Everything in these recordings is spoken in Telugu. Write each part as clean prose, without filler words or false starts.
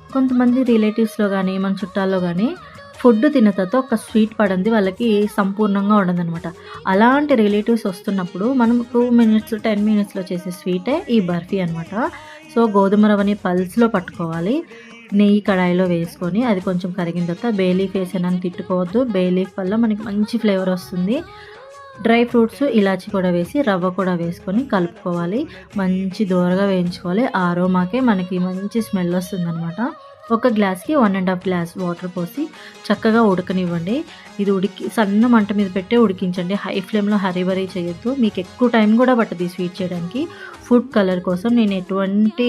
కొంతమంది రిలేటివ్స్‌లో గానీ, మన చుట్టాల్లో గానీ ఫుడ్ తిన్న తర్వాత ఒక స్వీట్ పడంది వాళ్ళకి సంపూర్ణంగా ఉండదనమాట. అలాంటి రిలేటివ్స్ వస్తున్నప్పుడు మనం 2 మినిట్స్, 10 మినిట్స్‌లో చేసే స్వీటే ఈ బర్ఫీ అనమాట. సో, గోధుమ రవ్వని పల్స్‌లో పట్టుకోవాలి. నెయ్యి కడాయిలో వేసుకొని అది కొంచెం కరిగిన తర్వాత బే లీఫ్ వేసానని తిట్టుకోవద్దు. బే లీఫ్ వల్ల మనకి మంచి ఫ్లేవర్ వస్తుంది. డ్రై ఫ్రూట్స్, ఇలాచి కూడా వేసి రవ్వ కూడా వేసుకొని కలుపుకోవాలి. మంచి దోరగా వేయించుకోవాలి. ఆ అరోమాకే మనకి మంచి స్మెల్ వస్తుందనమాట. ఒక గ్లాస్‌కి 1 ½ గ్లాస్ వాటర్ పోసి చక్కగా ఉడకనివ్వండి. ఇది సన్న మంట మీద పెట్టే ఉడికించండి. హై ఫ్లేమ్‌లో హరీ బరీ చేయొద్దు. మీకు ఎక్కువ టైం కూడా పట్టదు ఈ స్వీట్ చేయడానికి. ఫుడ్ కలర్ కోసం నేను ఎటువంటి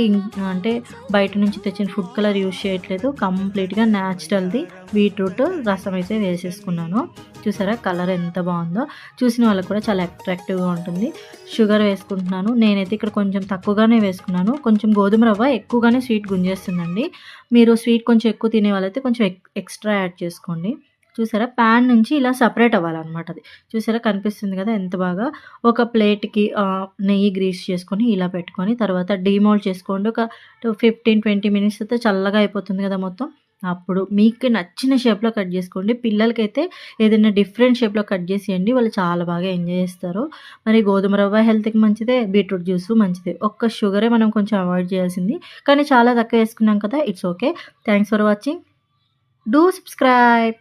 అంటే బయట నుంచి తెచ్చిన ఫుడ్ కలర్ యూజ్ చేయట్లేదు. కంప్లీట్‌గా న్యాచురల్‌ది బీట్రూట్ రసం అయితే వేసేసుకున్నాను. చూసారా కలర్ ఎంత బావుందో! చూసిన వాళ్ళకి కూడా చాలా అట్రాక్టివ్‌గా ఉంటుంది. షుగర్ వేసుకుంటున్నాను. నేనైతే ఇక్కడ కొంచెం తక్కువగానే వేసుకున్నాను. కొంచెం గోధుమ రవ్వ ఎక్కువగానే స్వీట్ గుంజేస్తుందండి. మీరు స్వీట్ కొంచెం ఎక్కువ తినే వాళ్ళైతే కొంచెం ఎక్స్‌ట్రా యాడ్ చేసుకోండి. చూసారా పాన్ నుంచి ఇలా సెపరేట్ అవ్వాలనమాట అది. చూసారా కనిపిస్తుంది కదా ఎంత బాగా. ఒక ప్లేట్‌కి నెయ్యి గ్రీస్ చేసుకొని ఇలా పెట్టుకొని తర్వాత డీమోల్డ్ చేసుకోండి. ఒక 15, 20 మినిట్స్ అయితే చల్లగా అయిపోతుంది కదా మొత్తం. అప్పుడు మీకు నచ్చిన షేప్‌లో కట్ చేసుకోండి. పిల్లలకైతే ఏదైనా డిఫరెంట్ షేప్‌లో కట్ చేసియండి. వాళ్ళు చాలా బాగా ఎంజాయ్ చేస్తారు. మరి గోధుమ రవ్వ హెల్త్‌కి మంచిదే. బీట్రూట్ జ్యూసు మంచిదే. ఒక్క షుగరే మనం కొంచెం అవాయిడ్ చేయాల్సింది. కానీ చాలా తక్కువ వేసుకున్నాం కదా! It's okay. Thanks for watching. Do subscribe.